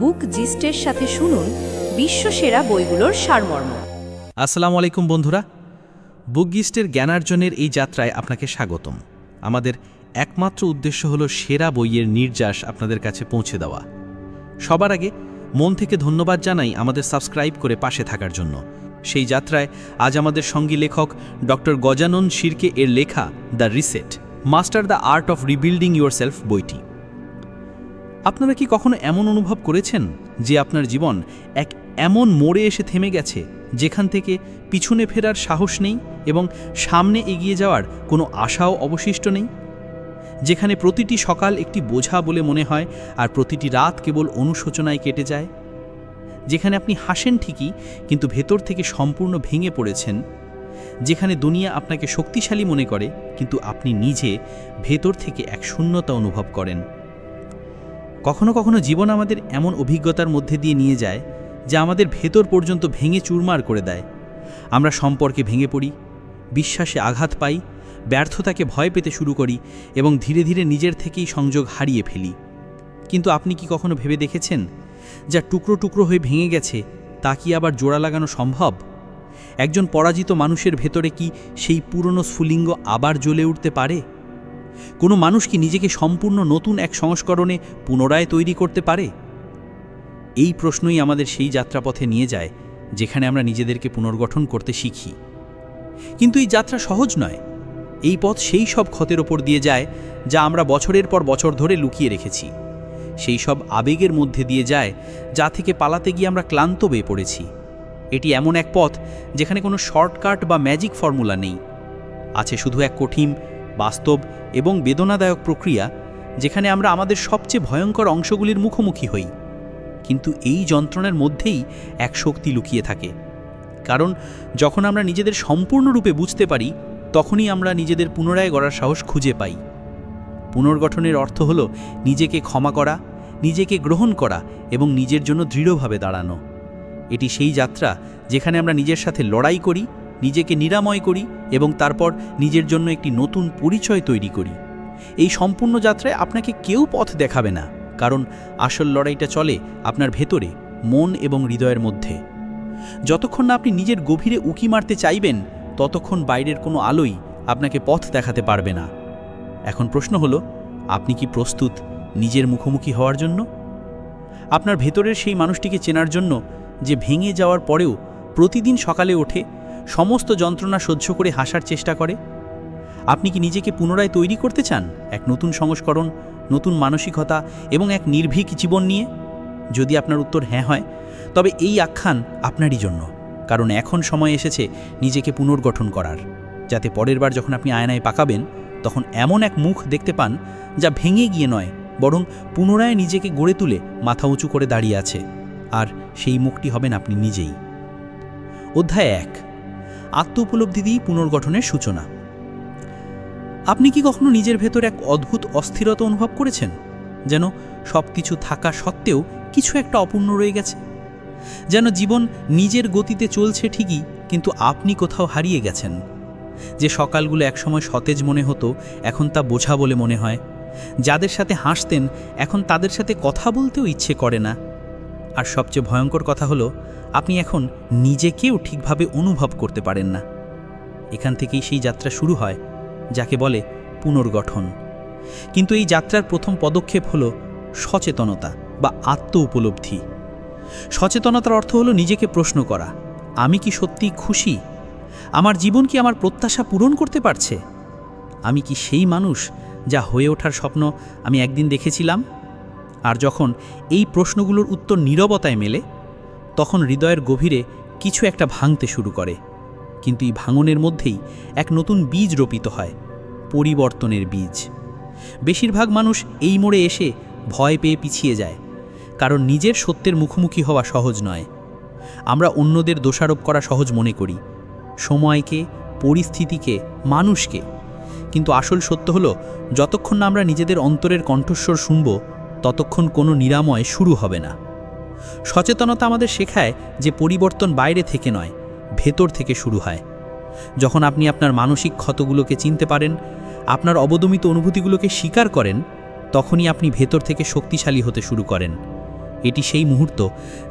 বুক জিস্টের সাথে শুনুন বিশ্বসেরা বইগুলোর সারমর্ম। আসসালামু আলাইকুম বন্ধুরা, বুক গিস্টের জ্ঞানার্জনের এই যাত্রায় আপনাকে স্বাগতম। আমাদের একমাত্র উদ্দেশ্য হলো সেরা বইয়ের নির্যাস আপনাদের কাছে পৌঁছে দেওয়া। সবার আগে মন থেকে ধন্যবাদ জানাই আমাদের সাবস্ক্রাইব করে পাশে থাকার জন্য। সেই যাত্রায় আজ আমাদের সঙ্গী লেখক ডক্টর গজানন শিরকে এর লেখা the reset, master the art of rebuilding yourself বইটি। আপনারা কি কখনো এমন অনুভব করেছেন যে আপনার জীবন এক এমন মোড়ে এসে থেমে গেছে যেখান থেকে পিছনে ফেরার সাহস নেই এবং সামনে এগিয়ে যাওয়ার কোনো আশাও অবশিষ্ট নেই? যেখানে প্রতিটি সকাল একটি বোঝা বলে মনে হয় আর প্রতিটি রাত কেবল অনুশোচনায় কেটে যায়? যেখানে আপনি হাসেন ঠিকই, কিন্তু ভেতর থেকে সম্পূর্ণ ভেঙে পড়েছেন? যেখানে দুনিয়া আপনাকে শক্তিশালী মনে করে, কিন্তু আপনি নিজে ভেতর থেকে এক শূন্যতা অনুভব করেন? কখনো কখনো জীবন আমাদের এমন অভিজ্ঞতার মধ্যে দিয়ে নিয়ে যায় যা আমাদের ভেতর পর্যন্ত ভেঙে চুরমার করে দেয়। আমরা সম্পর্কে ভেঙে পড়ি, বিশ্বাসে আঘাত পাই, ব্যর্থতাকে ভয় পেতে শুরু করি এবং ধীরে ধীরে নিজের থেকেই সংযোগ হারিয়ে ফেলি। কিন্তু আপনি কি কখনো ভেবে দেখেছেন, যা টুকরো টুকরো হয়ে ভেঙে গেছে তা কি আবার জোড়া লাগানো সম্ভব? একজন পরাজিত মানুষের ভেতরে কি সেই পুরনো স্ফুলিঙ্গ আবার জ্বলে উঠতে পারে? কোনো মানুষ কি নিজেকে সম্পূর্ণ নতুন এক সংস্করণে পুনরায় তৈরি করতে পারে? এই প্রশ্নই আমাদের সেই যাত্রাপথে নিয়ে যায় যেখানে আমরা নিজেদেরকে পুনর্গঠন করতে শিখি। কিন্তু এই যাত্রা সহজ নয়। এই পথ সেই সব ক্ষতের ওপর দিয়ে যায় যা আমরা বছরের পর বছর ধরে লুকিয়ে রেখেছি। সেই সব আবেগের মধ্যে দিয়ে যায় যা থেকে পালাতে গিয়ে আমরা ক্লান্ত হয়ে পড়েছি। এটি এমন এক পথ যেখানে কোনো শর্টকাট বা ম্যাজিক ফর্মুলা নেই। আছে শুধু এক কঠিন, বাস্তব এবং বেদনাদায়ক প্রক্রিয়া যেখানে আমরা আমাদের সবচেয়ে ভয়ঙ্কর অংশগুলির মুখোমুখি হই। কিন্তু এই যন্ত্রণার মধ্যেই এক শক্তি লুকিয়ে থাকে। কারণ যখন আমরা নিজেদের সম্পূর্ণরূপে বুঝতে পারি, তখনই আমরা নিজেদের পুনরায় গড়ার সাহস খুঁজে পাই। পুনর্গঠনের অর্থ হল নিজেকে ক্ষমা করা, নিজেকে গ্রহণ করা এবং নিজের জন্য দৃঢ়ভাবে দাঁড়ানো। এটি সেই যাত্রা যেখানে আমরা নিজের সাথে লড়াই করি, নিজেকে নিরাময় করি এবং তারপর নিজের জন্য একটি নতুন পরিচয় তৈরি করি। এই সম্পূর্ণ যাত্রায় আপনাকে কেউ পথ দেখাবে না, কারণ আসল লড়াইটা চলে আপনার ভেতরে, মন এবং হৃদয়ের মধ্যে। যতক্ষণ না আপনি নিজের গভীরে উঁকি মারতে চাইবেন, ততক্ষণ বাইরের কোনো আলোই আপনাকে পথ দেখাতে পারবে না। এখন প্রশ্ন হলো, আপনি কি প্রস্তুত নিজের মুখোমুখি হওয়ার জন্য? আপনার ভেতরের সেই মানুষটিকে চেনার জন্য যে ভেঙে যাওয়ার পরেও প্রতিদিন সকালে ওঠে, সমস্ত যন্ত্রণা সহ্য করে হাসার চেষ্টা করে? আপনি কি নিজেকে পুনরায় তৈরি করতে চান, এক নতুন সংস্করণ, নতুন মানসিকতা এবং এক নির্ভীক জীবন নিয়ে? যদি আপনার উত্তর হ্যাঁ হয়, তবে এই আখ্যান আপনারই জন্য। কারণ এখন সময় এসেছে নিজেকে পুনর্গঠন করার, যাতে পরের বার যখন আপনি আয়নায় পাকাবেন, তখন এমন এক মুখ দেখতে পান যা ভেঙে গিয়ে নয়, বরং পুনরায় নিজেকে গড়ে তুলে মাথা উঁচু করে দাঁড়িয়ে আছে। আর সেই মুখটি হবেন আপনি নিজেই। অধ্যায় 1, আত্ম উপলব্ধি দিয়ে পুনর্গঠনের সূচনা। আপনি কি কখনো নিজের ভেতর এক অদ্ভুত অস্থিরতা অনুভব করেছেন? যেন সব কিছু থাকা সত্ত্বেও কিছু একটা অপূর্ণ রয়ে গেছে। যেন জীবন নিজের গতিতে চলছে ঠিকই, কিন্তু আপনি কোথাও হারিয়ে গেছেন। যে সকালগুলো একসময় সতেজ মনে হতো, এখন তা বোঝা বলে মনে হয়। যাদের সাথে হাসতেন, এখন তাদের সাথে কথা বলতেও ইচ্ছে করে না। আর সবচেয়ে ভয়ঙ্কর কথা হলো, আপনি এখন নিজেকেও ঠিকভাবে অনুভব করতে পারেন না। এখান থেকেই সেই যাত্রা শুরু হয় যাকে বলে পুনর্গঠন। কিন্তু এই যাত্রার প্রথম পদক্ষেপ হলো সচেতনতা বা আত্ম উপলব্ধি। সচেতনতার অর্থ হলো নিজেকে প্রশ্ন করা, আমি কি সত্যিই খুশি? আমার জীবন কি আমার প্রত্যাশা পূরণ করতে পারছে? আমি কি সেই মানুষ যা হয়ে ওঠার স্বপ্ন আমি একদিন দেখেছিলাম? আর যখন এই প্রশ্নগুলোর উত্তর নীরবতায় মেলে, তখন হৃদয়ের গভীরে কিছু একটা ভাঙতে শুরু করে। কিন্তু এই ভাঙনের মধ্যেই এক নতুন বীজ রোপিত হয়, পরিবর্তনের বীজ। বেশিরভাগ মানুষ এই মোড়ে এসে ভয় পেয়ে পিছিয়ে যায়, কারণ নিজের সত্যের মুখোমুখি হওয়া সহজ নয়। আমরা অন্যদের দোষারোপ করা সহজ মনে করি, সময়কে, পরিস্থিতিকে, মানুষকে। কিন্তু আসল সত্য হলো, যতক্ষণ না আমরা নিজেদের অন্তরের কণ্ঠস্বর শুনব, ততক্ষণ কোনো নিরাময় শুরু হবে না। সচেতনতা আমাদের শেখায় যে পরিবর্তন বাইরে থেকে নয়, ভেতর থেকে শুরু হয়। যখন আপনি আপনার মানসিক ক্ষতগুলোকে চিনতে পারেন, আপনার অবদমিত অনুভূতিগুলোকে স্বীকার করেন, তখনই আপনি ভেতর থেকে শক্তিশালী হতে শুরু করেন। এটি সেই মুহূর্ত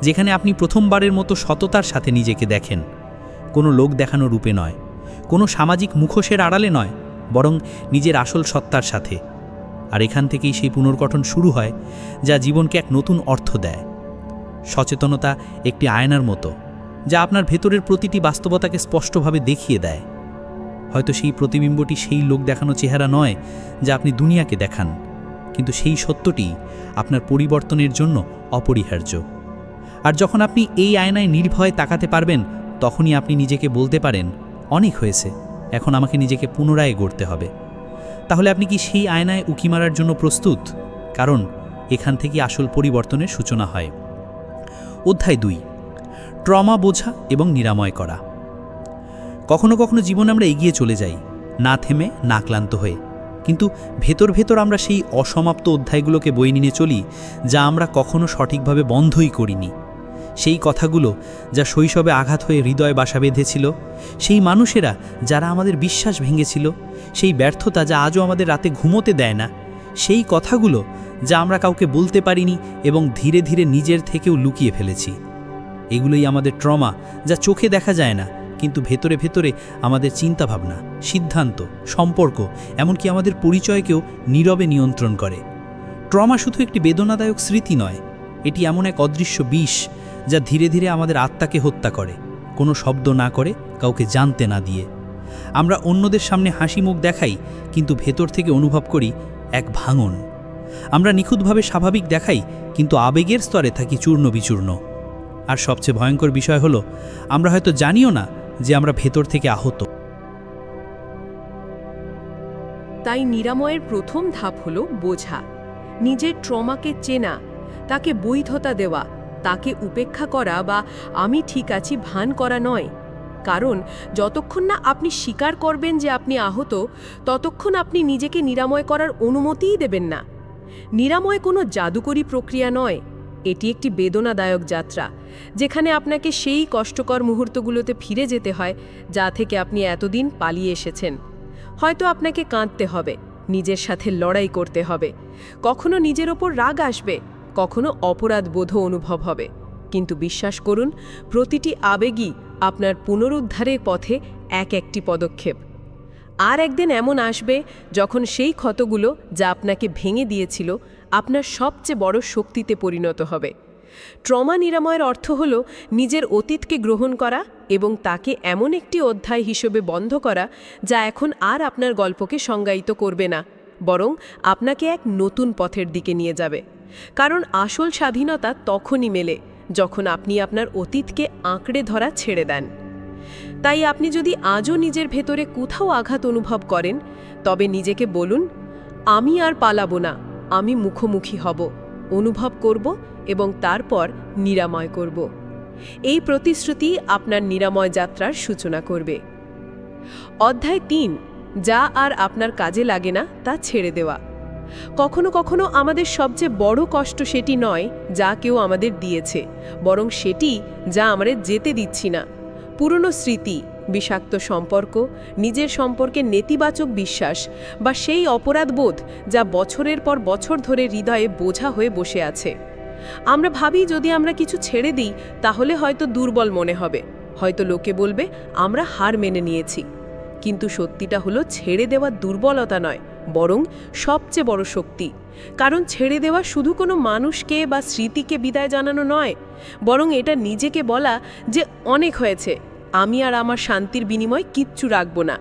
যেখানে আপনি প্রথমবারের মতো সততার সাথে নিজেকে দেখেন, কোনো লোক দেখানো রূপে নয়, কোনো সামাজিক মুখোশের আড়ালে নয়, বরং নিজের আসল সত্তার সাথে। আর এখান থেকেই সেই পুনর্গঠন শুরু হয়, যা জীবনকে এক নতুন অর্থ দেয়। সচেতনতা একটি আয়নার মতো, যা আপনার ভেতরের প্রতিটি বাস্তবতাকে স্পষ্টভাবে দেখিয়ে দেয়। হয়তো সেই প্রতিবিম্বটি সেই লোক দেখানো চেহারা নয় যা আপনি দুনিয়াকে দেখান, কিন্তু সেই সত্যটি আপনার পরিবর্তনের জন্য অপরিহার্য। আর যখন আপনি এই আয়নায় নির্ভয়ে তাকাতে পারবেন, তখনই আপনি নিজেকে বলতে পারেন, অনেক হয়েছে, এখন আমাকে নিজেকে পুনরায় গড়তে হবে। তাহলে আপনি কি সেই আয়নায় উকি মারার জন্য প্রস্তুত? কারণ এখান থেকে আসল পরিবর্তনের সূচনা হয়। অধ্যায় 2, ট্রমা বোঝা এবং নিরাময় করা। কখনো কখনো জীবনে আমরা এগিয়ে চলে যাই, না থেমে, না ক্লান্ত হয়ে, কিন্তু ভেতর ভেতর আমরা সেই অসমাপ্ত অধ্যায়গুলোকে বয়ে নিয়ে চলি, যা আমরা কখনো সঠিকভাবে বন্ধই করিনি। সেই কথাগুলো যা শৈশবে আঘাত হয়ে হৃদয়ে বাসা বেঁধেছিল, সেই মানুষেরা যারা আমাদের বিশ্বাস ভেঙেছিল, সেই ব্যর্থতা যা আজও আমাদের রাতে ঘুমোতে দেয় না, সেই কথাগুলো যা আমরা কাউকে বলতে পারিনি এবং ধীরে ধীরে নিজের থেকেও লুকিয়ে ফেলেছি। এগুলোই আমাদের ট্রমা, যা চোখে দেখা যায় না, কিন্তু ভেতরে ভেতরে আমাদের চিন্তাভাবনা, সিদ্ধান্ত, সম্পর্ক, এমনকি আমাদের পরিচয়কেও নীরবে নিয়ন্ত্রণ করে। ট্রমা শুধু একটি বেদনাদায়ক স্মৃতি নয়, এটি এমন এক অদৃশ্য বিষ যা ধীরে ধীরে আমাদের আত্মাকে হত্যা করে, কোনো শব্দ না করে, কাউকে জানতে না দিয়ে। আমরা অন্যদের সামনে হাসি মুখ দেখাই, কিন্তু ভেতর থেকে অনুভব করি এক ভাঙন। আমরা নিখুঁতভাবে স্বাভাবিক দেখাই, কিন্তু আবেগের স্তরে থাকি চূর্ণ বিচূর্ণ। আর সবচেয়ে ভয়ঙ্কর বিষয় হলো, আমরা হয়তো জানিও না যে আমরা ভেতর থেকে আহত। তাই নিরাময়ের প্রথম ধাপ হলো বোঝা, নিজের ট্রমাকে চেনা, তাকে বৈধতা দেওয়া, তাকে উপেক্ষা করা বা আমি ঠিক আছি ভান করা নয়। কারণ যতক্ষণ না আপনি স্বীকার করবেন যে আপনি আহত, ততক্ষণ আপনি নিজেকে নিরাময় করার অনুমতিই দেবেন না। নিরাময় কোনো জাদুকরী প্রক্রিয়া নয়, এটি একটি বেদনাদায়ক যাত্রা, যেখানে আপনাকে সেই কষ্টকর মুহূর্তগুলোতে ফিরে যেতে হয় যা থেকে আপনি এতদিন পালিয়ে এসেছেন। হয়তো আপনাকে কাঁদতে হবে, নিজের সাথে লড়াই করতে হবে, কখনো নিজের ওপর রাগ আসবে, কখনো অপরাধ বোধ অনুভব হবে, কিন্তু বিশ্বাস করুন, প্রতিটি আবেগই আপনার পুনরুদ্ধারের পথে একটি পদক্ষেপ। আর একদিন এমন আসবে যখন সেই ক্ষতগুলো যা আপনাকে ভেঙে দিয়েছিল আপনার সবচেয়ে বড় শক্তিতে পরিণত হবে। ট্রমা নিরাময়ের অর্থ হল নিজের অতীতকে গ্রহণ করা এবং তাকে এমন একটি অধ্যায় হিসেবে বন্ধ করা যা এখন আর আপনার গল্পকে সংজ্ঞায়িত করবে না, বরং আপনাকে এক নতুন পথের দিকে নিয়ে যাবে। কারণ আসল স্বাধীনতা তখনই মেলে যখন আপনি আপনার অতীতকে আঁকড়ে ধরা ছেড়ে দেন। তাই আপনি যদি আজও নিজের ভেতরে কোথাও আঘাত অনুভব করেন, তবে নিজেকে বলুন, আমি আর পালাবো না, আমি মুখোমুখি হব, অনুভব করব এবং তারপর নিরাময় করব। এই প্রতিশ্রুতি আপনার নিরাময় যাত্রার সূচনা করবে। অধ্যায় 3, যা আর আপনার কাজে লাগে না তা ছেড়ে দেওয়া। কখনো কখনো আমাদের সবচেয়ে বড় কষ্ট সেটি নয় যা কেউ আমাদের দিয়েছে, বরং সেটি যা আমরা যেতে দিচ্ছি না। পুরনো স্মৃতি, বিষাক্ত সম্পর্ক, নিজের সম্পর্কে নেতিবাচক বিশ্বাস বা সেই অপরাধবোধ যা বছরের পর বছর ধরে হৃদয়ে বোঝা হয়ে বসে আছে। আমরা ভাবি যদি আমরা কিছু ছেড়ে দিই তাহলে হয়তো দুর্বল মনে হবে, হয়তো লোকে বলবে আমরা হার মেনে নিয়েছি। কিন্তু সত্যিটা হলো ছেড়ে দেওয়া দুর্বলতা নয়, বরং সবচেয়ে বড় শক্তি। কারণ ছেড়ে দেওয়া শুধু কোনো মানুষকে বা স্মৃতিকে বিদায় জানানো নয়, বরং এটা নিজেকে বলা যে অনেক হয়েছে, আমি আর আমার শান্তির বিনিময় কিচ্ছু রাখব না।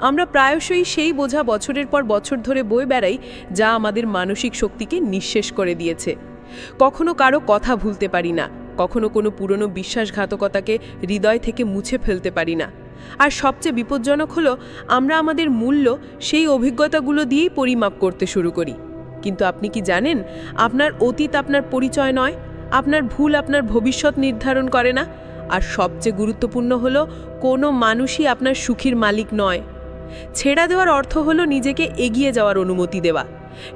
আমরা প্রায়শই সেই বোঝা বছরের পর বছর ধরে বয়ে বেড়াই যা আমাদের মানসিক শক্তিকে নিঃশেষ করে দিয়েছে। কখনো কারো কথা ভুলতে পারি না, কখনো কোনো পুরনো বিশ্বাসঘাতকতাকে হৃদয় থেকে মুছে ফেলতে পারি না। আর সবচেয়ে বিপজ্জনক হলো আমরা আমাদের মূল্য সেই অভিজ্ঞতাগুলো দিয়েই পরিমাপ করতে শুরু করি। কিন্তু আপনি কি জানেন, আপনার অতীত আপনার পরিচয় নয়, আপনার ভুল আপনার ভবিষ্যৎ নির্ধারণ করে না। আর সবচেয়ে গুরুত্বপূর্ণ হলো কোনো মানুষই আপনার সুখের মালিক নয়। ছেড়ে দেওয়ার অর্থ হলো নিজেকে এগিয়ে যাওয়ার অনুমতি দেওয়া,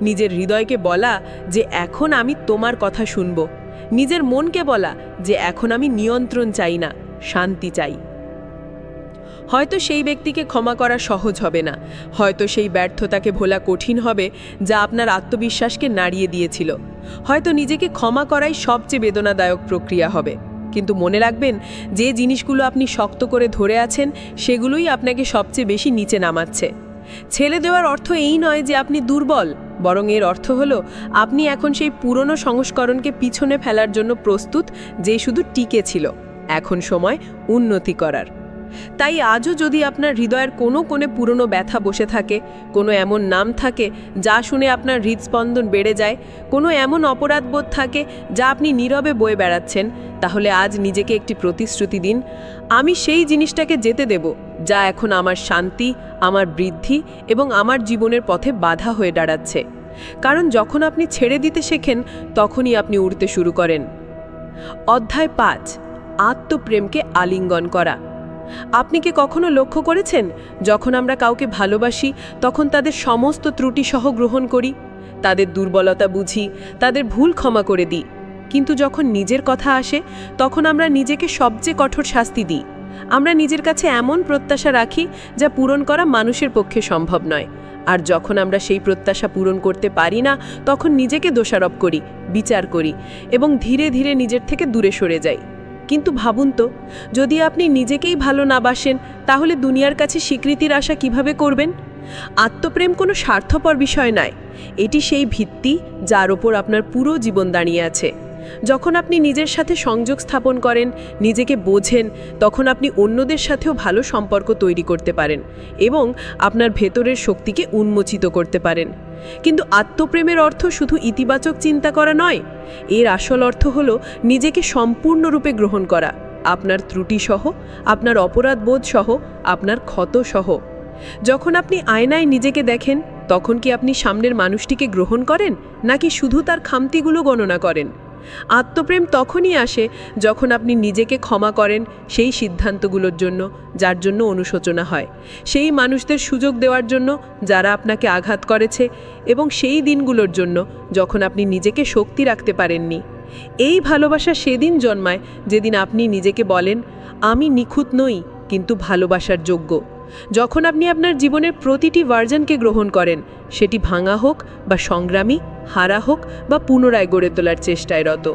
নিজের হৃদয়কে বলা যে এখন আমি তোমার কথা শুনব, নিজের মনকে বলা যে এখন আমি নিয়ন্ত্রণ চাই না, শান্তি চাই। হয়তো সেই ব্যক্তিকে ক্ষমা করা সহজ হবে না, হয়তো সেই ব্যর্থতাকে ভোলা কঠিন হবে যা আপনার আত্মবিশ্বাসকে নাড়িয়ে দিয়েছিল, হয়তো নিজেকে ক্ষমা করাই সবচেয়ে বেদনাদায়ক প্রক্রিয়া হবে। কিন্তু মনে রাখবেন, যে জিনিসগুলো আপনি শক্ত করে ধরে আছেন সেগুলোই আপনাকে সবচেয়ে বেশি নিচে নামাচ্ছে। ছেড়ে দেওয়ার অর্থ এই নয় যে আপনি দুর্বল, বরং এর অর্থ হলো আপনি এখন সেই পুরনো সংস্করণকে পিছনে ফেলার জন্য প্রস্তুত, যে শুধু টিকে ছিল। এখন সময় উন্নতি করার। তাই আজও যদি আপনার হৃদয়ের কোনো কোণে পুরনো ব্যথা বসে থাকে, কোনো এমন নাম থাকে যা শুনে আপনার হৃদস্পন্দন বেড়ে যায়, কোনো এমন অপরাধবোধ থাকে যা আপনি নীরবে বয়ে বেড়াচ্ছেন, তাহলে আজ নিজেকে একটি প্রতিশ্রুতি দিন, আমি সেই জিনিসটাকে যেতে দেব যা এখন আমার শান্তি, আমার বৃদ্ধি এবং আমার জীবনের পথে বাধা হয়ে দাঁড়াচ্ছে। কারণ যখন আপনি ছেড়ে দিতে শেখেন, তখনই আপনি উড়তে শুরু করেন। অধ্যায় 5, আত্মপ্রেমকে আলিঙ্গন করা। আপনি কি কখনো লক্ষ্য করেছেন, যখন আমরা কাউকে ভালোবাসি তখন তাদের সমস্ত ত্রুটি সহ গ্রহণ করি, তাদের দুর্বলতা বুঝি, তাদের ভুল ক্ষমা করে দিই, কিন্তু যখন নিজের কথা আসে তখন আমরা নিজেকে সবচেয়ে কঠোর শাস্তি দিই। আমরা নিজের কাছে এমন প্রত্যাশা রাখি যা পূরণ করা মানুষের পক্ষে সম্ভব নয়, আর যখন আমরা সেই প্রত্যাশা পূরণ করতে পারি না তখন নিজেকে দোষারোপ করি, বিচার করি এবং ধীরে ধীরে নিজের থেকে দূরে সরে যাই। কিন্তু ভাবুন তো, যদি আপনি নিজেকেই ভালো না বাসেন, তাহলে দুনিয়ার কাছে স্বীকৃতির আশা কিভাবে করবেন? আত্মপ্রেম কোনো স্বার্থপর বিষয় নয়, এটি সেই ভিত্তি যার ওপর আপনার পুরো জীবন দাঁড়িয়ে আছে। যখন আপনি নিজের সাথে সংযোগ স্থাপন করেন, নিজেকে বোঝেন, তখন আপনি অন্যদের সাথেও ভালো সম্পর্ক তৈরি করতে পারেন এবং আপনার ভেতরের শক্তিকে উন্মোচিত করতে পারেন। কিন্তু আত্মপ্রেমের অর্থ শুধু ইতিবাচক চিন্তা করা নয়, এর আসল অর্থ হলো নিজেকে সম্পূর্ণরূপে গ্রহণ করা, আপনার ত্রুটি সহ, আপনার অপরাধ বোধ সহ, আপনার ক্ষত সহ। যখন আপনি আয়নায় নিজেকে দেখেন, তখন কি আপনি সামনের মানুষটিকে গ্রহণ করেন নাকি শুধু তার খামতিগুলো গণনা করেন? আত্মপ্রেম তখনই আসে যখন আপনি নিজেকে ক্ষমা করেন সেই সিদ্ধান্তগুলোর জন্য যার জন্য অনুশোচনা হয়, সেই মানুষদের সুযোগ দেওয়ার জন্য যারা আপনাকে আঘাত করেছে, এবং সেই দিনগুলোর জন্য যখন আপনি নিজেকে শক্তি রাখতে পারেননি। এই ভালোবাসা সেদিন জন্মায় যেদিন আপনি নিজেকে বলেন, আমি নিখুঁত নই কিন্তু ভালোবাসার যোগ্য। যখন আপনি আপনার জীবনের প্রতিটি ভার্জনকে গ্রহণ করেন, সেটি ভাঙা হোক বা সংগ্রামী, হারা হোক বা পুনরায় গড়ে তোলার চেষ্টায় রত।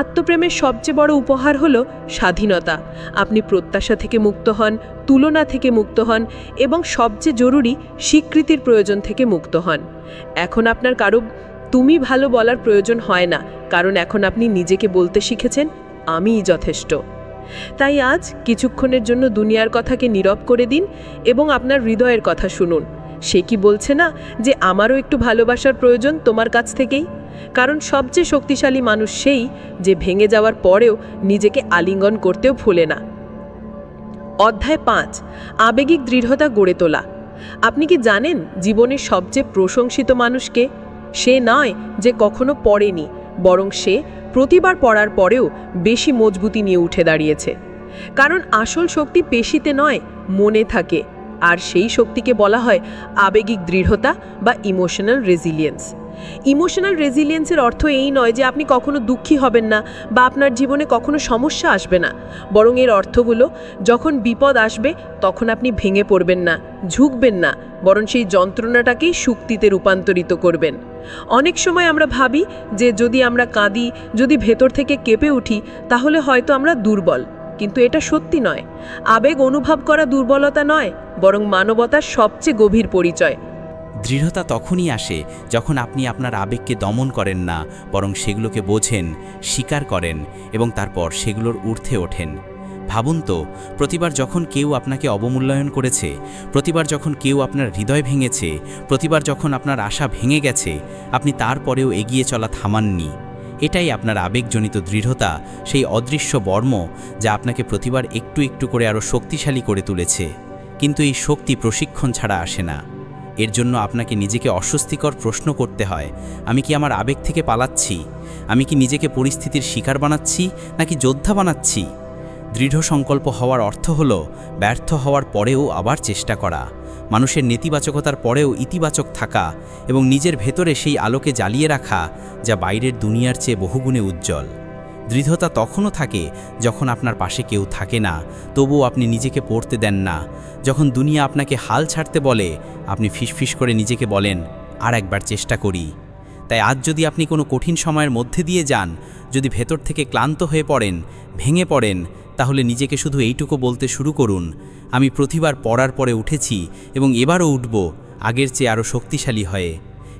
আত্মপ্রেমের সবচেয়ে বড় উপহার হলো স্বাধীনতা। আপনি প্রত্যাশা থেকে মুক্ত হন, তুলনা থেকে মুক্ত হন এবং সবচেয়ে জরুরি, স্বীকৃতির প্রয়োজন থেকে মুক্ত হন। এখন আপনার কারো তুমি ভালো বলার প্রয়োজন হয় না, কারণ এখন আপনি নিজেকে বলতে শিখেছেন, আমিই যথেষ্ট। তাই আজ কিছুক্ষণের জন্য দুনিয়ার কথাকে নীরব করে দিন এবং আপনার হৃদয়ের কথা শুনুন। সে কি বলছে না যে আমারও একটু ভালোবাসার প্রয়োজন তোমার কাছ থেকেই? কারণ সবচেয়ে শক্তিশালী মানুষ সেই যে ভেঙে যাওয়ার পরেও নিজেকে আলিঙ্গন করতেও ভোলে না। অধ্যায় 5, আবেগিক দৃঢ়তা গড়ে তোলা। আপনি কি জানেন জীবনের সবচেয়ে প্রশংসিত মানুষকে? সে নয় যে কখনো পড়েনি, বরং সে প্রতিবার পড়ার পরেও বেশি মজবুতি নিয়ে উঠে দাঁড়িয়েছে। কারণ আসল শক্তি পেশিতে নয়, মনে থাকে, আর সেই শক্তিকে বলা হয় আবেগিক দৃঢ়তা বা ইমোশনাল রেজিলিয়েন্স। ইমোশনাল রেজিলিয়েন্সের অর্থ এই নয় যে আপনি কখনো দুঃখী হবেন না বা আপনার জীবনে কখনো সমস্যা আসবে না, বরং এর অর্থ হলো যখন বিপদ আসবে তখন আপনি ভেঙে পড়বেন না, ঝুঁকবেন না, বরং সেই যন্ত্রণাটাকেই শক্তিতে রূপান্তরিত করবেন। অনেক সময় আমরা ভাবি যে যদি আমরা কাঁদি, যদি ভেতর থেকে কেঁপে উঠি, তাহলে হয়তো আমরা দুর্বল, কিন্তু এটা সত্যি নয়। আবেগ অনুভব করা দুর্বলতা নয়, বরং মানবতার সবচেয়ে গভীর পরিচয়। দৃঢ়তা তখনই আসে যখন আপনি আপনার আবেগকে দমন করেন না, বরং সেগুলোকে বোঝেন, স্বীকার করেন এবং তারপর সেগুলোর ঊর্ধ্বে ওঠেন। ভাবুন তো, প্রতিবার যখন কেউ আপনাকে অবমূল্যায়ন করেছে, প্রতিবার যখন কেউ আপনার হৃদয় ভেঙেছে, প্রতিবার যখন আপনার আশা ভেঙে গেছে, আপনি তারপরেও এগিয়ে চলা থামাননি। এটাই আপনার আবেগজনিত দৃঢ়তা, সেই অদৃশ্য বর্ম যা আপনাকে প্রতিবার একটু একটু করে আরও শক্তিশালী করে তুলেছে। কিন্তু এই শক্তি প্রশিক্ষণ ছাড়া আসে না। এর জন্য আপনাকে নিজেকে অস্বস্তিকর প্রশ্ন করতে হয়, আমি কি আমার আবেগ থেকে পালাচ্ছি? আমি কি নিজেকে পরিস্থিতির শিকার বানাচ্ছি নাকি যোদ্ধা বানাচ্ছি? দৃঢ় সংকল্প হওয়ার অর্থ হল ব্যর্থ হওয়ার পরেও আবার চেষ্টা করা, মানুষের নেতিবাচকতার পরেও ইতিবাচক থাকা এবং নিজের ভেতরে সেই আলোকে জ্বালিয়ে রাখা যা বাইরের দুনিয়ার চেয়ে বহুগুণে উজ্জ্বল। দৃঢ়তা তখনও থাকে যখন আপনার পাশে কেউ থাকে না, তবুও আপনি নিজেকে পড়তে দেন না। যখন দুনিয়া আপনাকে হাল ছাড়তে বলে, আপনি ফিসফিস করে নিজেকে বলেন, আর একবার চেষ্টা করি। তাই আজ যদি আপনি কোনো কঠিন সময়ের মধ্যে দিয়ে যান, যদি ভেতর থেকে ক্লান্ত হয়ে পড়েন, ভেঙে পড়েন, তাহলে নিজেকে শুধু এইটুকু বলতে শুরু করুন, আমি প্রতিবার পড়ার পরে উঠেছি এবং এবারও উঠব, আগের চেয়ে আরও শক্তিশালী হয়ে।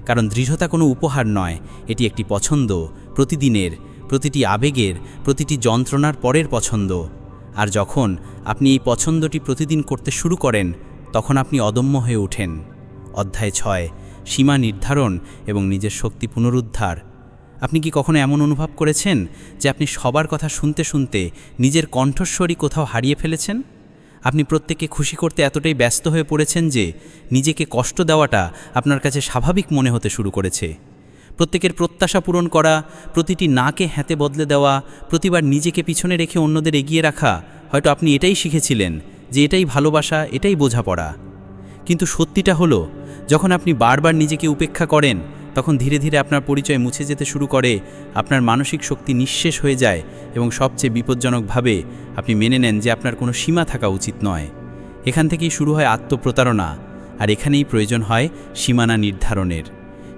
কারণ দৃঢ়তা কোনো উপহার নয়, এটি একটি পছন্দ, প্রতিদিনের, প্রতিটি আবেগের, প্রতিটি যন্ত্রণার পরের পছন্দ। আর যখন আপনি এই পছন্দটি প্রতিদিন করতে শুরু করেন, তখন আপনি অদম্য হয়ে ওঠেন। অধ্যায় 6, সীমা নির্ধারণ এবং নিজের শক্তি পুনরুদ্ধার। আপনি কি কখনো এমন অনুভব করেছেন যে আপনি সবার কথা শুনতে শুনতে নিজের কণ্ঠস্বরই কোথাও হারিয়ে ফেলেছেন? আপনি প্রত্যেককে খুশি করতে এতটাই ব্যস্ত হয়ে পড়েছেন যে নিজেকে কষ্ট দেওয়াটা আপনার কাছে স্বাভাবিক মনে হতে শুরু করেছে। প্রত্যেকের প্রত্যাশা পূরণ করা, প্রতিটি নাকে হ্যাঁতে বদলে দেওয়া, প্রতিবার নিজেকে পিছনে রেখে অন্যদের এগিয়ে রাখা, হয়তো আপনি এটাই শিখেছিলেন যে এটাই ভালোবাসা, এটাই বোঝাপড়া। কিন্তু সত্যিটা হলো, যখন আপনি বারবার নিজেকে উপেক্ষা করেন, তখন ধীরে ধীরে আপনার পরিচয় মুছে যেতে শুরু করে, আপনার মানসিক শক্তি নিঃশেষ হয়ে যায় এবং সবচেয়ে বিপজ্জনকভাবে আপনি মেনে নেন যে আপনার কোনো সীমা থাকা উচিত নয়। এখান থেকেই শুরু হয় আত্মপ্রতারণা, আর এখানেই প্রয়োজন হয় সীমানা নির্ধারণের।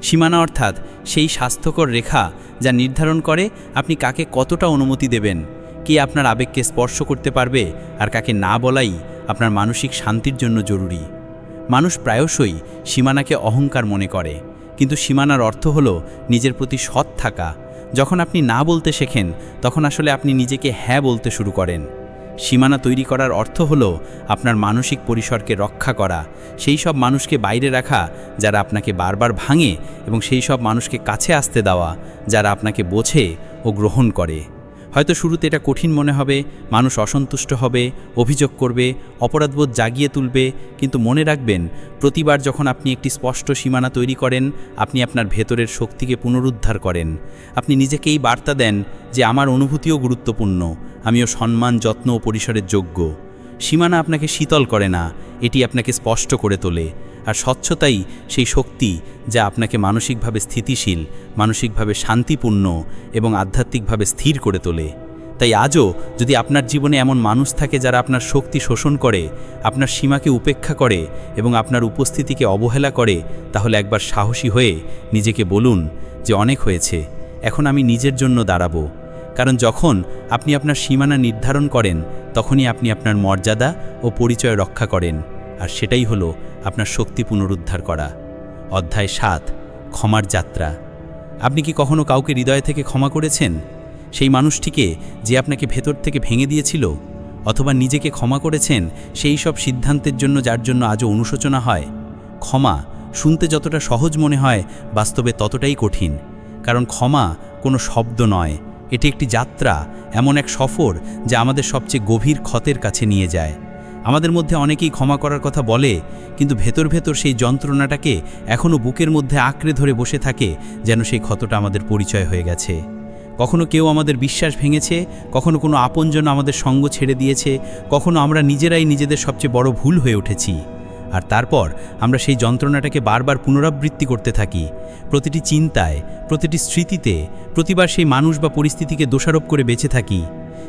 সীমানা অর্থাৎ সেই স্বাস্থ্যকর রেখা যা নির্ধারণ করে আপনি কাকে কতটা অনুমতি দেবেন, কে আপনার আবেগকে স্পর্শ করতে পারবে, আর কাকে না বলাই আপনার মানসিক শান্তির জন্য জরুরি। মানুষ প্রায়শই সীমানাকে অহংকার মনে করে, কিন্তু সীমানার অর্থ হলো নিজের প্রতি সৎ থাকা। যখন আপনি না বলতে শেখেন, তখন আসলে আপনি নিজেকে হ্যাঁ বলতে শুরু করেন। সীমানা তৈরি করার অর্থ হলো আপনার মানসিক পরিসরকে রক্ষা করা, সেই সব মানুষকে বাইরে রাখা যারা আপনাকে বারবার ভাঙে, এবং সেই সব মানুষকে কাছে আসতে দেওয়া যারা আপনাকে বোঝে ও গ্রহণ করে। হয়তো শুরুতে এটা কঠিন মনে হবে, মানুষ অসন্তুষ্ট হবে, অভিযোগ করবে, অপরাধবোধ জাগিয়ে তুলবে, কিন্তু মনে রাখবেন, প্রতিবার যখন আপনি একটি স্পষ্ট সীমানা তৈরি করেন, আপনি আপনার ভেতরের শক্তিকে পুনরুদ্ধার করেন। আপনি নিজেকে এই বার্তা দেন যে আমার অনুভূতিও গুরুত্বপূর্ণ, আমিও সম্মান, যত্ন ও পরিসরের যোগ্য। সীমানা আপনাকে শীতল করে না, এটি আপনাকে স্পষ্ট করে তোলে। আর স্বচ্ছতাই সেই শক্তি যা আপনাকে মানসিকভাবে স্থিতিশীল, মানসিকভাবে শান্তিপূর্ণ এবং আধ্যাত্মিকভাবে স্থির করে তোলে। তাই আজও যদি আপনার জীবনে এমন মানুষ থাকে যারা আপনার শক্তি শোষণ করে, আপনার সীমাকে উপেক্ষা করে এবং আপনার উপস্থিতিকে অবহেলা করে, তাহলে একবার সাহসী হয়ে নিজেকে বলুন যে অনেক হয়েছে, এখন আমি নিজের জন্য দাঁড়াবো। কারণ যখন আপনি আপনার সীমানা নির্ধারণ করেন, তখনই আপনি আপনার মর্যাদা ও পরিচয় রক্ষা করেন, আর সেটাই হলো আপনার শক্তি পুনরুদ্ধার করা। অধ্যায় 7, ক্ষমার যাত্রা। আপনি কি কখনো কাউকে হৃদয় থেকে ক্ষমা করেছেন? সেই মানুষটিকে যে আপনাকে ভেতর থেকে ভেঙে দিয়েছিল, অথবা নিজেকে ক্ষমা করেছেন সেই সব সিদ্ধান্তের জন্য যার জন্য আজও অনুশোচনা হয়? ক্ষমা শুনতে যতটা সহজ মনে হয়, বাস্তবে ততটাই কঠিন। কারণ ক্ষমা কোনো শব্দ নয়, এটি একটি যাত্রা, এমন এক সফর যা আমাদের সবচেয়ে গভীর ক্ষতের কাছে নিয়ে যায়। আমাদের মধ্যে অনেকেই ক্ষমা করার কথা বলে, কিন্তু ভেতর ভেতর সেই যন্ত্রণাটাকে এখনও বুকের মধ্যে আঁকড়ে ধরে বসে থাকে, যেন সেই ক্ষতটা আমাদের পরিচয় হয়ে গেছে। কখনো কেউ আমাদের বিশ্বাস ভেঙেছে, কখনো কোনো আপনজন আমাদের সঙ্গ ছেড়ে দিয়েছে, কখনো আমরা নিজেরাই নিজেদের সবচেয়ে বড় ভুল হয়ে উঠেছি। আর তারপর আমরা সেই যন্ত্রণাটাকে বারবার পুনরাবৃত্তি করতে থাকি, প্রতিটি চিন্তায়, প্রতিটি স্মৃতিতে, প্রতিবার সেই মানুষ বা পরিস্থিতিকে দোষারোপ করে বেঁচে থাকি।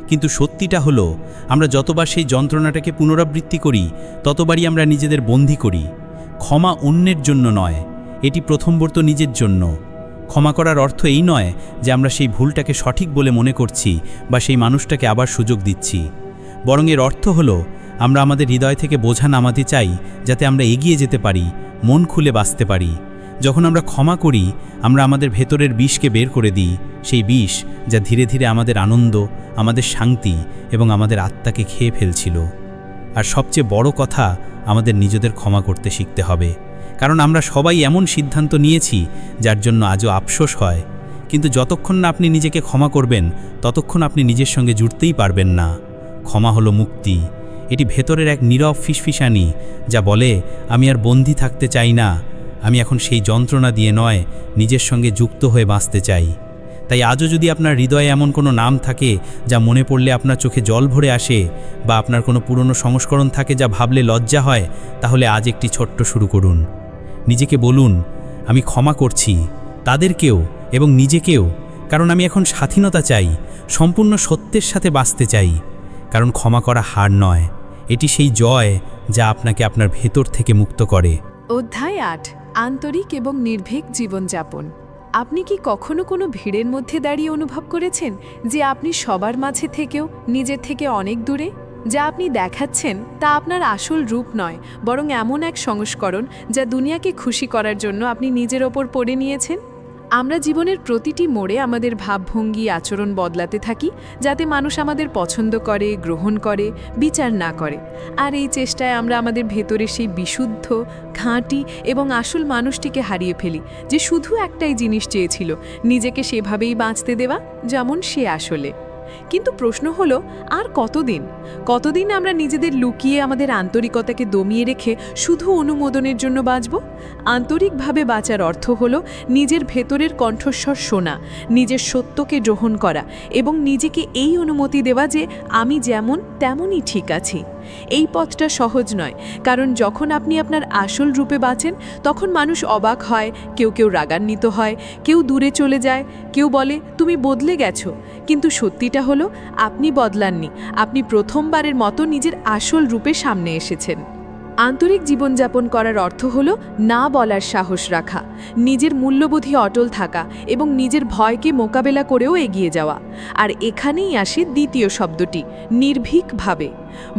কিন্তু সত্যিটা হলো, আমরা যতবার সেই যন্ত্রণাটাকে পুনরাবৃত্তি করি, ততবারই আমরা নিজেদের বন্দী করি। ক্ষমা অন্যের জন্য নয়, এটি প্রথমবার তো নিজের জন্য। ক্ষমা করার অর্থ এই নয় যে আমরা সেই ভুলটাকে সঠিক বলে মনে করছি বা সেই মানুষটাকে আবার সুযোগ দিচ্ছি, বরং এর অর্থ হলো আমরা আমাদের হৃদয় থেকে বোঝা নামাতে চাই, যাতে আমরা এগিয়ে যেতে পারি, মন খুলে বাঁচতে পারি। যখন আমরা ক্ষমা করি, আমরা আমাদের ভেতরের বিষকে বের করে দিই, সেই বিষ যা ধীরে ধীরে আমাদের আনন্দ, আমাদের শান্তি এবং আমাদের আত্মাকে খেয়ে ফেলছিল। আর সবচেয়ে বড় কথা, আমাদের নিজেদের ক্ষমা করতে শিখতে হবে। কারণ আমরা সবাই এমন সিদ্ধান্ত নিয়েছি যার জন্য আজও আফসোস হয়, কিন্তু যতক্ষণ না আপনি নিজেকে ক্ষমা করবেন, ততক্ষণ আপনি নিজের সঙ্গে জুড়তেই পারবেন না। ক্ষমা হলো মুক্তি, এটি ভেতরের এক নীরব ফিসফিসানি যা বলে, আমি আর বন্দী থাকতে চাই না, আমি এখন সেই যন্ত্রণা দিয়ে নয়, নিজের সঙ্গে যুক্ত হয়ে বাঁচতে চাই। তাই আজও যদি আপনার হৃদয়ে এমন কোনো নাম থাকে যা মনে পড়লে আপনার চোখে জল ভরে আসে, বা আপনার কোনো পুরনো সংস্করণ থাকে যা ভাবলে লজ্জা হয়, তাহলে আজ একটি ছোট্ট শুরু করুন। নিজেকে বলুন, আমি ক্ষমা করছি, তাদেরকেও এবং নিজেকেও, কারণ আমি এখন স্বাধীনতা চাই, সম্পূর্ণ সত্যের সাথে বাঁচতে চাই। কারণ ক্ষমা করা হার নয়, এটি সেই জয় যা আপনাকে আপনার ভেতর থেকে মুক্ত করে। অধ্যায় ৮, আন্তরিক এবং নির্ভীক জীবনযাপন। আপনি কি কখনো কোনো ভিড়ের মধ্যে দাঁড়িয়ে অনুভব করেছেন যে আপনি সবার মাঝে থেকেও নিজের থেকে অনেক দূরে? যা আপনি দেখাচ্ছেন তা আপনার আসল রূপ নয়, বরং এমন এক সংস্করণ যা দুনিয়াকে খুশি করার জন্য আপনি নিজের ওপর পড়ে নিয়েছেন। আমরা জীবনের প্রতিটি মোড়ে আমাদের ভাবভঙ্গি, আচরণ বদলাতে থাকি, যাতে মানুষ আমাদের পছন্দ করে, গ্রহণ করে, বিচার না করে। আর এই চেষ্টায় আমরা আমাদের ভেতরে সেই বিশুদ্ধ, খাঁটি এবং আসল মানুষটিকে হারিয়ে ফেলি, যে শুধু একটাই জিনিস চেয়েছিল, নিজেকে সেভাবেই বাঁচতে দেওয়া যেমন সে আসলে। কিন্তু প্রশ্ন হলো, আর কতদিন আমরা নিজেদের লুকিয়ে আমাদের আন্তরিকতাকে দমিয়ে রেখে শুধু অনুমোদনের জন্য বাঁচব? আন্তরিকভাবে বাঁচার অর্থ হলো নিজের ভেতরের কণ্ঠস্বর শোনা, নিজের সত্যকে গ্রহণ করা এবং নিজেকে এই অনুমতি দেওয়া যে আমি যেমন তেমনই ঠিক আছি। এই পথটা সহজ নয়, কারণ যখন আপনি আপনার আসল রূপে বাঁচেন তখন মানুষ অবাক হয়, কেউ রাগান্বিত হয়, কেউ দূরে চলে যায়, কেউ বলে তুমি বদলে গেছো। কিন্তু সত্যিটা হলো আপনি বদলাননি, আপনি প্রথমবারের মতো নিজের আসল রূপে সামনে এসেছেন। আন্তরিক জীবনযাপন করার অর্থ হলো না বলার সাহস রাখা, নিজের মূল্যবোধে অটল থাকা এবং নিজের ভয়কে মোকাবেলা করেও এগিয়ে যাওয়া। আর এখানেই আসে দ্বিতীয় শব্দটি, নির্ভীকভাবে।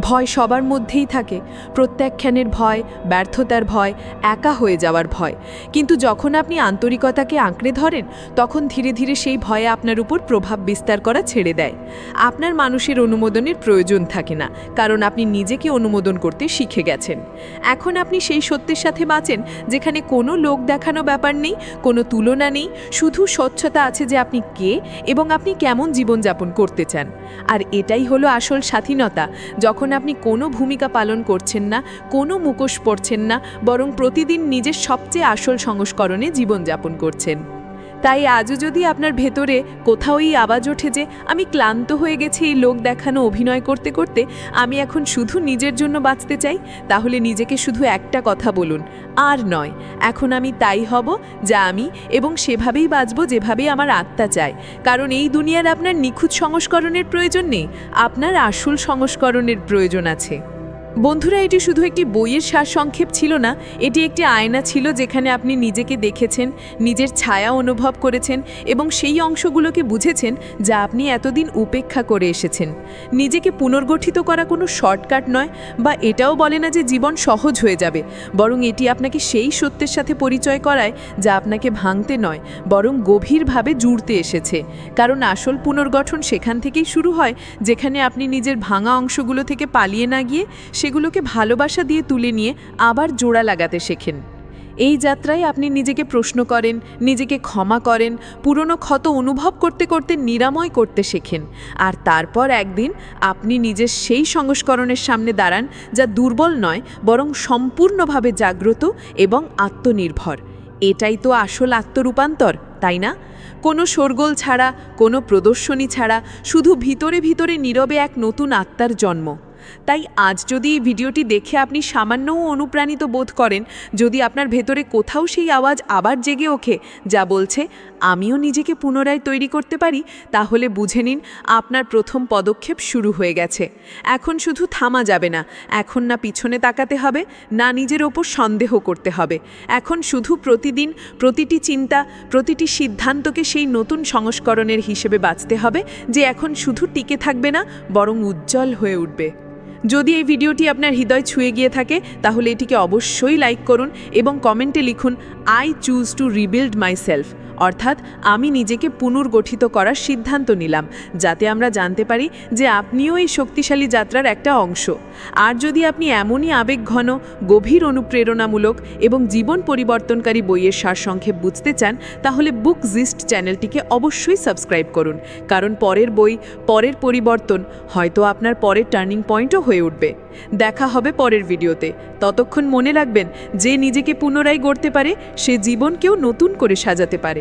ভয় সবার মধ্যেই থাকে, প্রত্যাখ্যানের ভয়, ব্যর্থতার ভয়, একা হয়ে যাওয়ার ভয়। কিন্তু যখন আপনি আন্তরিকতাকে আঁকড়ে ধরেন, তখন ধীরে ধীরে সেই ভয়ে আপনার উপর প্রভাব বিস্তার করা ছেড়ে দেয়। আপনার মানুষের অনুমোদনের প্রয়োজন থাকে না, কারণ আপনি নিজেকে অনুমোদন করতে শিখে গেছেন। এখন আপনি সেই সত্যের সাথে বাঁচেন যেখানে কোনো লোক দেখানো ব্যাপার নেই, কোনো তুলনা নেই, শুধু স্বচ্ছতা আছে যে আপনি কে এবং আপনি কেমন জীবনযাপন করতে চান। আর এটাই হলো আসল স্বাধীনতা, যখন আপনি কোনো ভূমিকা পালন করছেন না, কোনো মুখোশ পরছেন না, বরং প্রতিদিন নিজের সবচেয়ে আসল সংস্করণে জীবনযাপন করছেন। তাই আজও যদি আপনার ভেতরে কোথাও এই আওয়াজ ওঠে যে আমি ক্লান্ত হয়ে গেছি এই লোক দেখানো অভিনয় করতে করতে, আমি এখন শুধু নিজের জন্য বাঁচতে চাই, তাহলে নিজেকে শুধু একটা কথা বলুন, আর নয়, এখন আমি তাই হব যা আমি, এবং সেভাবেই বাঁচব যেভাবে আমার আত্মা চায়। কারণ এই দুনিয়ার আপনার নিখুঁত সংস্করণের প্রয়োজন নেই, আপনার আসল সংস্করণের প্রয়োজন আছে। বন্ধুরা, এটি শুধু একটি বইয়ের সারসংক্ষেপ ছিল না, এটি একটি আয়না ছিল যেখানে আপনি নিজেকে দেখেছেন, নিজের ছায়া অনুভব করেছেন এবং সেই অংশগুলোকে বুঝেছেন যা আপনি এতদিন উপেক্ষা করে এসেছেন। নিজেকে পুনর্গঠিত করা কোনো শর্টকাট নয়, বা এটাও বলে না যে জীবন সহজ হয়ে যাবে, বরং এটি আপনাকে সেই সত্যের সাথে পরিচয় করায় যা আপনাকে ভাঙতে নয়, বরং গভীরভাবে জুড়তে এসেছে। কারণ আসল পুনর্গঠন সেখান থেকেই শুরু হয়, যেখানে আপনি নিজের ভাঙা অংশগুলো থেকে পালিয়ে না গিয়ে সেগুলোকে ভালোবাসা দিয়ে তুলে নিয়ে আবার জোড়া লাগাতে শেখেন। এই যাত্রায় আপনি নিজেকে প্রশ্ন করেন, নিজেকে ক্ষমা করেন, পুরনো ক্ষত অনুভব করতে করতে নিরাময় করতে শেখেন। আর তারপর একদিন আপনি নিজের সেই সংস্করণের সামনে দাঁড়ান যা দুর্বল নয়, বরং সম্পূর্ণভাবে জাগ্রত এবং আত্মনির্ভর। এটাই তো আসল আত্মরূপান্তর, তাই না? কোনো শোরগোল ছাড়া, কোনো প্রদর্শনী ছাড়া, শুধু ভিতরে ভিতরে নীরবে এক নতুন আত্মার জন্ম। তাই আজ যদি এই ভিডিওটি দেখে আপনি সামান্যও অনুপ্রাণিত বোধ করেন, যদি আপনার ভেতরে কোথাও সেই আওয়াজ আবার জেগে ওঠে যা বলছে আমিও নিজেকে পুনরায় তৈরি করতে পারি, তাহলে বুঝে নিন আপনার প্রথম পদক্ষেপ শুরু হয়ে গেছে। এখন শুধু থামা যাবে না, এখন না পিছনে তাকাতে হবে, না নিজের ওপর সন্দেহ করতে হবে। এখন শুধু প্রতিদিন, প্রতিটি চিন্তা, প্রতিটি সিদ্ধান্তকে সেই নতুন সংস্করণের হিসেবে বাঁচতে হবে, যে এখন শুধু টিকে থাকবে না, বরং উজ্জ্বল হয়ে উঠবে। যদি এই ভিডিওটি আপনার হৃদয় ছুঁয়ে গিয়ে থাকে, তাহলে এটিকে অবশ্যই লাইক করুন এবং কমেন্টে লিখুন I choose to rebuild my self, অর্থাৎ আমি নিজেকে পুনর্গঠিত করার সিদ্ধান্ত নিলাম, যাতে আমরা জানতে পারি যে আপনিও এই শক্তিশালী যাত্রার একটা অংশ। আর যদি আপনি এমনই আবেগঘন, গভীর অনুপ্রেরণামূলক এবং জীবন পরিবর্তনকারী বইয়ের সারসংক্ষেপ বুঝতে চান, তাহলে বুক জিস্ট চ্যানেলটিকে অবশ্যই সাবস্ক্রাইব করুন, কারণ পরের বই, পরের পরিবর্তন হয়তো আপনার পরের টার্নিং পয়েন্টও হয়ে উঠবে। দেখা হবে পরের ভিডিওতে। ততক্ষণ মনে রাখবেন, যে নিজেকে পুনরায় গড়তে পারে সে জীবনকেও নতুন করে সাজাতে পারে।